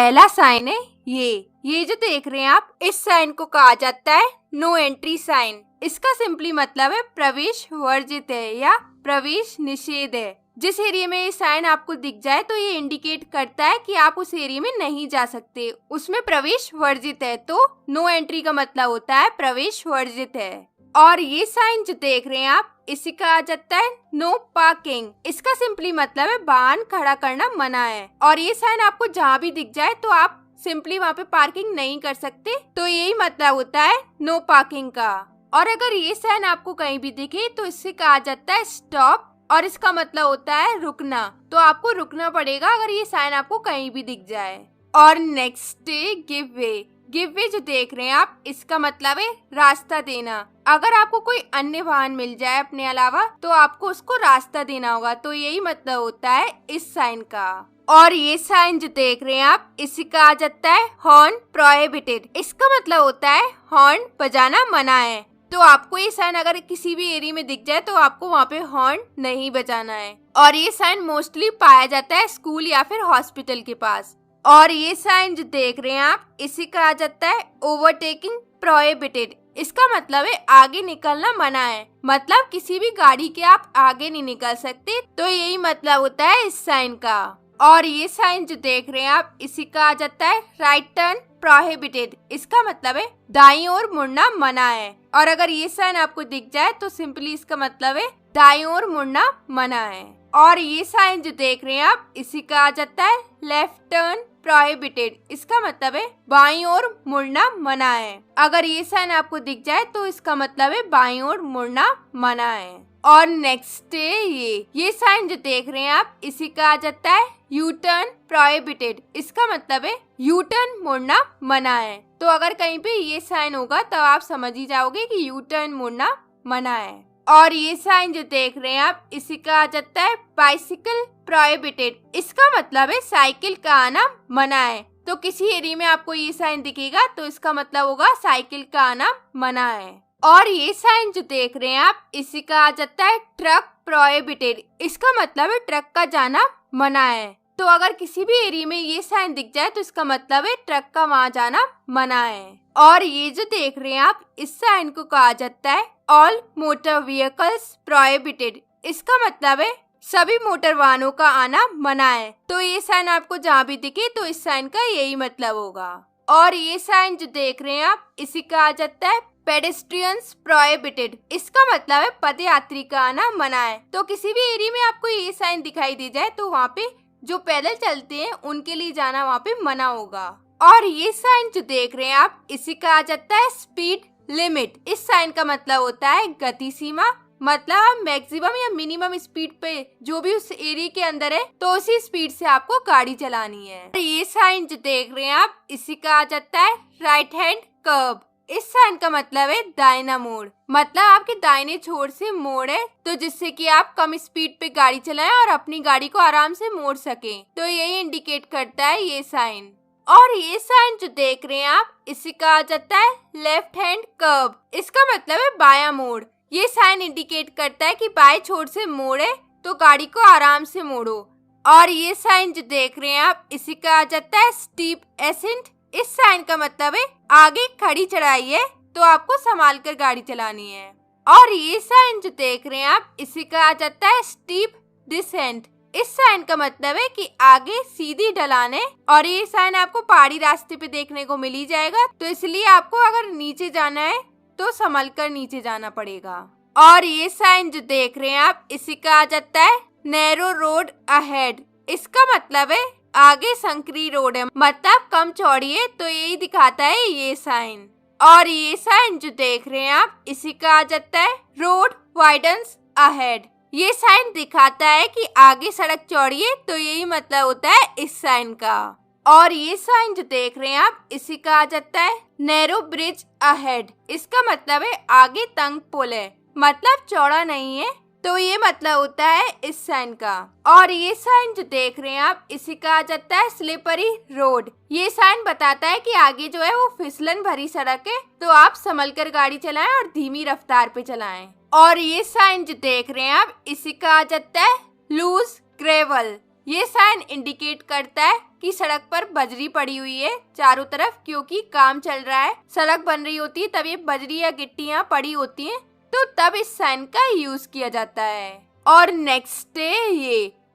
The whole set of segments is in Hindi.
पहला साइन है ये जो देख रहे हैं आप, इस साइन को कहा जाता है नो एंट्री साइन। इसका सिंपली मतलब है प्रवेश वर्जित है या प्रवेश निषेध है। जिस एरिया में ये साइन आपको दिख जाए तो ये इंडिकेट करता है कि आप उस एरिया में नहीं जा सकते, उसमें प्रवेश वर्जित है। तो नो एंट्री का मतलब होता है प्रवेश वर्जित है। और ये साइन जो देख रहे हैं आप, इसे कहा जाता है नो पार्किंग। इसका सिंपली मतलब है वाहन खड़ा करना मना है। और ये साइन आपको जहाँ भी दिख जाए तो आप सिंपली वहाँ पे पार्किंग नहीं कर सकते, तो यही मतलब होता है नो पार्किंग का। और अगर ये साइन आपको कहीं भी दिखे तो इससे कहा जाता है स्टॉप, और इसका मतलब होता है रुकना। तो आपको रुकना पड़ेगा अगर ये साइन आपको कहीं भी दिख जाए। और नेक्स्ट है गिव वे। गिव वे जो देख रहे हैं आप, इसका मतलब है रास्ता देना। अगर आपको कोई अन्य वाहन मिल जाए अपने अलावा तो आपको उसको रास्ता देना होगा, तो यही मतलब होता है इस साइन का। और ये साइन जो देख रहे हैं आप, इसे कहा जाता है हॉर्न प्रोहिबिटेड। इसका मतलब होता है हॉर्न बजाना मना है। तो आपको ये साइन अगर किसी भी एरिया में दिख जाए तो आपको वहाँ पे हॉर्न नहीं बजाना है। और ये साइन मोस्टली पाया जाता है स्कूल या फिर हॉस्पिटल के पास। और ये साइन जो देख रहे हैं आप, इसे कहा जाता है ओवरटेकिंग प्रोहिबिटेड। इसका मतलब है आगे निकलना मना है, मतलब किसी भी गाड़ी के आप आगे नहीं निकल सकते। तो यही मतलब होता है इस साइन का। और ये साइन जो देख रहे हैं आप, इसे कहा जाता है राइट टर्न प्रोहिबिटेड। इसका मतलब है दाईं ओर मुड़ना मना है। और अगर ये साइन आपको दिख जाए तो सिंपली इसका मतलब है दाईं ओर मुड़ना मना है। और ये साइन जो देख रहे हैं आप, इसे कहा जाता है लेफ्ट टर्न प्रोहिबिटेड। इसका मतलब है बाईं ओर मुड़ना मना है। अगर ये साइन आपको दिख जाए तो इसका मतलब है बाईं ओर मुड़ना मना है। और नेक्स्ट है ये साइन जो देख रहे हैं आप, इसे कहा जाता है यू टर्न प्रोहिबिटेड। इसका मतलब है यू टर्न मुड़ना मना है। तो अगर कहीं पे ये साइन होगा तो आप समझ ही जाओगे कि यू टर्न मुड़ना मना है। और ये साइन जो देख रहे हैं आप, इसे कहा जाता है बाइसिकल प्रोहिबिटेड। इसका मतलब है साइकिल का आना मना है। तो किसी एरिया में आपको ये साइन दिखेगा तो इसका मतलब होगा साइकिल का आना मना है। और ये साइन जो देख रहे हैं आप, इसे कहा जाता है ट्रक प्रोहिबिटेड। इसका मतलब है ट्रक का जाना मना है। तो अगर किसी भी एरिया में ये साइन दिख जाए तो इसका मतलब है ट्रक का वहाँ जाना मना है। और ये जो देख रहे हैं आप, इस साइन को कहा जाता है ऑल मोटर व्हीकल्स प्रोहिबिटेड। इसका मतलब है सभी मोटर वाहनों का आना मना है। तो ये साइन आपको जहाँ भी दिखे तो इस साइन का यही मतलब होगा। और ये साइन जो देख रहे हैं आप, इसे कहा जाता है पेडेस्ट्रियंस प्रोहिबिटेड। इसका मतलब है पदयात्री का आना मना है। तो किसी भी एरिया में आपको ये साइन दिखाई दे जाए तो वहाँ पे जो पैदल चलते हैं उनके लिए जाना वहाँ पे मना होगा। और ये साइन जो देख रहे हैं आप, इसे कहा जाता है स्पीड लिमिट। इस साइन का मतलब होता है गति सीमा, मतलब मैक्सिमम या मिनिमम स्पीड पे जो भी उस एरिया के अंदर है तो उसी स्पीड से आपको गाड़ी चलानी है। ये साइन जो देख रहे हैं आप, इसे कहा जाता है राइट हैंड कर्व। इस साइन का मतलब है दाहिना मोड़, मतलब आपके दाहिने छोर से मोड़ है, तो जिससे कि आप कम स्पीड पे गाड़ी चलाएं और अपनी गाड़ी को आराम से मोड़ सकें। तो यही इंडिकेट करता है ये साइन। और ये साइन जो देख रहे हैं आप, इसे कहा जाता है लेफ्ट हैंड कर्व। इसका मतलब है बायां मोड़। ये साइन इंडिकेट करता है कि बाएं छोर से मोड़ है तो गाड़ी को आराम से मोड़ो। और ये साइन जो देख रहे हैं आप, इसे कहा जाता है स्टीप एसेंट। इस साइन का मतलब है आगे खड़ी चढ़ाई है तो आपको संभाल कर गाड़ी चलानी है। और ये साइन जो देख रहे हैं आप, इसे कहा जाता है स्टीप डिसेंट। इस साइन का मतलब है कि आगे सीधी ढलान है। और ये साइन आपको पहाड़ी रास्ते पे देखने को मिल ही जाएगा, तो इसलिए आपको अगर नीचे जाना है तो संभल कर नीचे जाना पड़ेगा। और ये साइन जो देख रहे हैं आप, इसे कहा जाता है नैरो रोड अहेड। इसका मतलब है आगे संकरी रोड है, मतलब कम चौड़ी है, तो यही दिखाता है ये साइन। और ये साइन जो देख रहे हैं आप, इसे कहा जाता है रोड वाइडन्स अहेड। ये साइन दिखाता है कि आगे सड़क चौड़ी है, तो यही मतलब होता है इस साइन का। और ये साइन जो देख रहे हैं आप, इसे कहा जाता है नैरो ब्रिज अहेड। इसका मतलब है आगे तंग पुल है, मतलब चौड़ा नहीं है, तो ये मतलब होता है इस साइन का। और ये साइन जो देख रहे हैं आप, इसे कहा जाता है स्लिपरी रोड। ये साइन बताता है कि आगे जो है वो फिसलन भरी सड़क है, तो आप संभल कर गाड़ी चलाएं और धीमी रफ्तार पे चलाएं। और ये साइन जो देख रहे हैं आप, इसे कहा जाता है लूज ग्रेवल। ये साइन इंडिकेट करता है कि सड़क पर बजरी पड़ी हुई है चारों तरफ, क्योंकि काम चल रहा है, सड़क बन रही होती है, तब ये बजरी या गिट्टियां पड़ी होती हैं, तो तब इस साइन का यूज किया जाता है। और नेक्स्ट है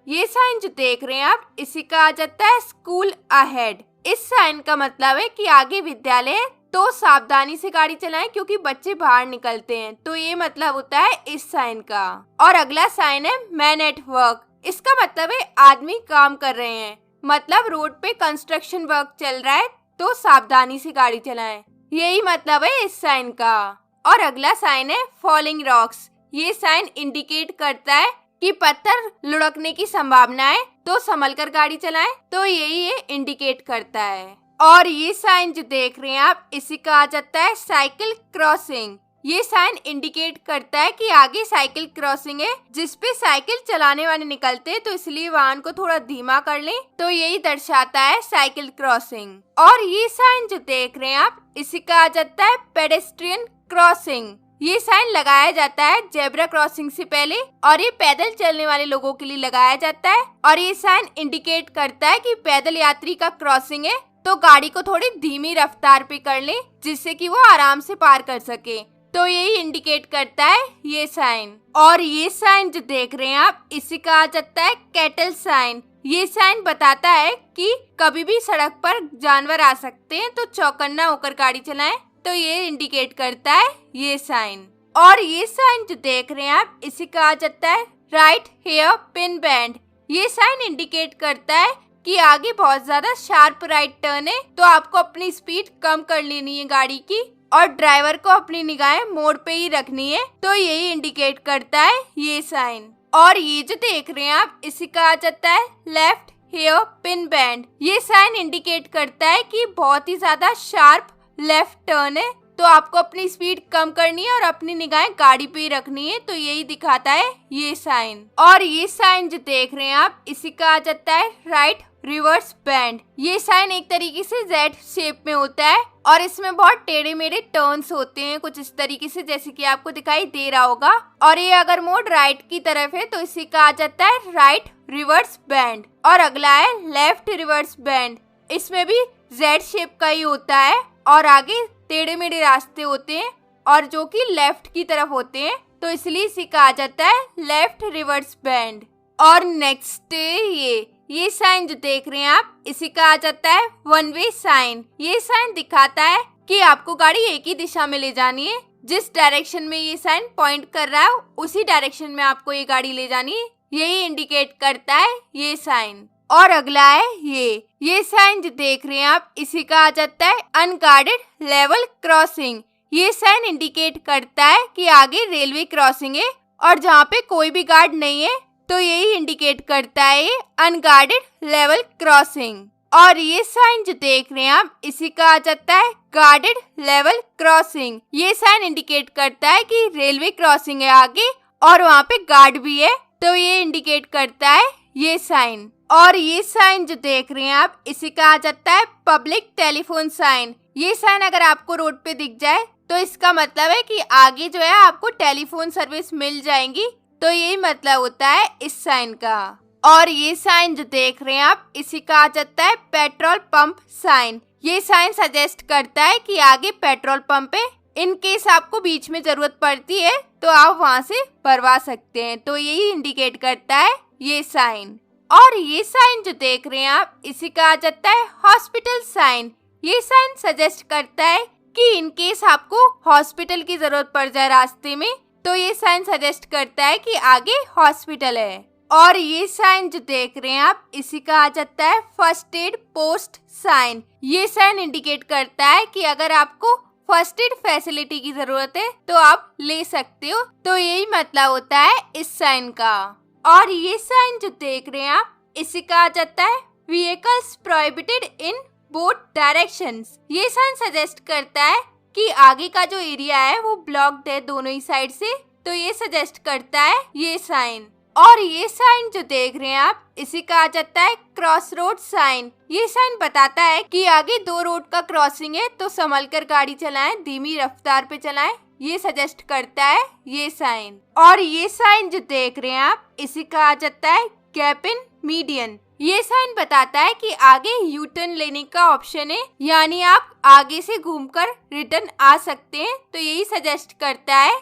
ये साइन जो देख रहे हैं आप, इसी का आ जाता है स्कूल अहेड। इस साइन का मतलब है कि आगे विद्यालय है, तो सावधानी से गाड़ी चलाएं क्योंकि बच्चे बाहर निकलते हैं, तो ये मतलब होता है इस साइन का। और अगला साइन है मैन एट वर्क। इसका मतलब है आदमी काम कर रहे हैं, मतलब रोड पे कंस्ट्रक्शन वर्क चल रहा है, तो सावधानी से गाड़ी चलाएं, यही मतलब है इस साइन का। और अगला साइन है फॉलिंग रॉक्स। ये साइन इंडिकेट करता है कि पत्थर लुढ़कने की संभावना है, तो संभल कर गाड़ी चलाएं, तो यही ये इंडिकेट करता है। और ये साइन जो देख रहे हैं आप, इसी का आ जाता है साइकिल क्रॉसिंग। ये साइन इंडिकेट करता है कि आगे साइकिल क्रॉसिंग है, जिसपे साइकिल चलाने वाले निकलते हैं, तो इसलिए वाहन को थोड़ा धीमा कर लें, तो यही दर्शाता है साइकिल क्रॉसिंग। और ये साइन जो देख रहे हैं आप, इसी का आ जाता है पेडेस्ट्रियन क्रॉसिंग। ये साइन लगाया जाता है जेब्रा क्रॉसिंग से पहले, और ये पैदल चलने वाले लोगों के लिए लगाया जाता है। और ये साइन इंडिकेट करता है कि पैदल यात्री का क्रॉसिंग है, तो गाड़ी को थोड़ी धीमी रफ्तार पे कर ले, जिससे कि वो आराम से पार कर सके, तो यही इंडिकेट करता है ये साइन। और ये साइन जो देख रहे हैं आप, इसी का आ जाता है कैटल साइन। ये साइन बताता है कि कभी भी सड़क पर जानवर आ सकते हैं, तो चौकन्ना होकर गाड़ी चलाएं, तो ये इंडिकेट करता है ये साइन। और ये साइन जो देख रहे हैं आप, इसी का आ जाता है राइट हेयर पिन बैंड। ये साइन इंडिकेट करता है कि आगे बहुत ज्यादा शार्प राइट टर्न है, तो आपको अपनी स्पीड कम कर लेनी है गाड़ी की, और ड्राइवर को अपनी निगाहें मोड़ पे ही रखनी है, तो यही इंडिकेट करता है ये साइन। और ये जो देख रहे हैं आप, इसी का आ जाता है लेफ्ट हेयर पिन बैंड। ये साइन इंडिकेट करता है कि बहुत ही ज्यादा शार्प लेफ्ट टर्न है, तो आपको अपनी स्पीड कम करनी है और अपनी निगाहें गाड़ी पे ही रखनी है, तो यही दिखाता है ये साइन। और ये साइन जो देख रहे हैं आप, इसी का आ जाता है राइट रिवर्स बैंड। ये साइन एक तरीके से जेड शेप में होता है, और इसमें बहुत टेढ़े मेढ़े टर्न्स होते हैं, कुछ इस तरीके से, जैसे कि आपको दिखाई दे रहा होगा। और ये अगर मोड़ राइट की तरफ है, तो इसी का आ जाता है राइट रिवर्स बैंड। और अगला है लेफ्ट रिवर्स बैंड। इसमें भी जेड शेप का ही होता है, और आगे टेढ़े मेढ़े रास्ते होते हैं, और जो कि लेफ्ट की तरफ होते हैं, तो इसलिए इसी का आ जाता है लेफ्ट रिवर्स बैंड। और नेक्स्ट ये साइन जो देख रहे हैं आप, इसी का आ जाता है वन वे साइन। ये साइन दिखाता है कि आपको गाड़ी एक ही दिशा में ले जानी है, जिस डायरेक्शन में ये साइन पॉइंट कर रहा है उसी डायरेक्शन में आपको ये गाड़ी ले जानी है, यही इंडिकेट करता है ये साइन। और अगला है ये साइन जो देख रहे हैं आप, इसी का आ जाता है अनगार्डेड लेवल क्रॉसिंग। ये साइन इंडिकेट करता है कि आगे रेलवे क्रॉसिंग है, और जहाँ पे कोई भी गार्ड नहीं है, तो यही इंडिकेट करता है ये अनगार्डेड लेवल क्रॉसिंग। और ये साइन जो देख रहे हैं आप, इसी का आ जाता है गार्डेड लेवल क्रॉसिंग। ये साइन इंडिकेट करता है कि रेलवे क्रॉसिंग है आगे, और वहाँ पे गार्ड भी है, तो ये इंडिकेट करता है ये साइन। और ये साइन जो देख रहे हैं आप, इसी का आ जाता है पब्लिक टेलीफोन साइन। ये साइन अगर आपको रोड पे दिख जाए, तो इसका मतलब है कि आगे जो है आपको टेलीफोन सर्विस मिल जाएंगी, तो यही मतलब होता है इस साइन का। और ये साइन जो देख रहे हैं आप, इसी का आ जाता है पेट्रोल पंप साइन। ये साइन सजेस्ट करता है कि आगे पेट्रोल पंप है, इन केस आपको बीच में जरूरत पड़ती है, तो आप वहाँ से भरवा सकते हैं, तो यही इंडिकेट करता है ये साइन। और ये साइन जो देख रहे हैं आप, इसी का आ जाता है हॉस्पिटल साइन। ये साइन सजेस्ट करता है कि इन केस आपको हॉस्पिटल की जरूरत पड़ जाए रास्ते में, तो ये साइन सजेस्ट करता है कि आगे हॉस्पिटल है। और ये साइन जो देख रहे हैं आप, इसी का आ जाता है फर्स्ट एड पोस्ट साइन। ये साइन इंडिकेट करता है कि अगर आपको फर्स्ट एड फैसिलिटी की जरूरत है, तो आप ले सकते हो, तो यही मतलब होता है इस साइन का। और ये साइन जो देख रहे हैं आप, इसी का आ जाता है vehicles prohibited in both directions. ये साइन सजेस्ट करता है कि आगे का जो एरिया है वो ब्लॉक्ड है दोनों ही साइड से, तो ये सजेस्ट करता है ये साइन। और ये साइन जो देख रहे हैं आप, इसी का आ जाता है क्रॉस रोड साइन। ये साइन बताता है कि आगे दो रोड का क्रॉसिंग है, तो संभल कर गाड़ी चलाएं, धीमी रफ्तार पे चलाएं, ये सजेस्ट करता है ये साइन। और ये साइन जो देख रहे हैं आप, इसी का आ जाता है गैप इन मीडियन। ये साइन बताता है कि आगे यू टर्न लेने का ऑप्शन है, यानी आप आगे से घूमकर रिटर्न आ सकते हैं, तो यही सजेस्ट करता है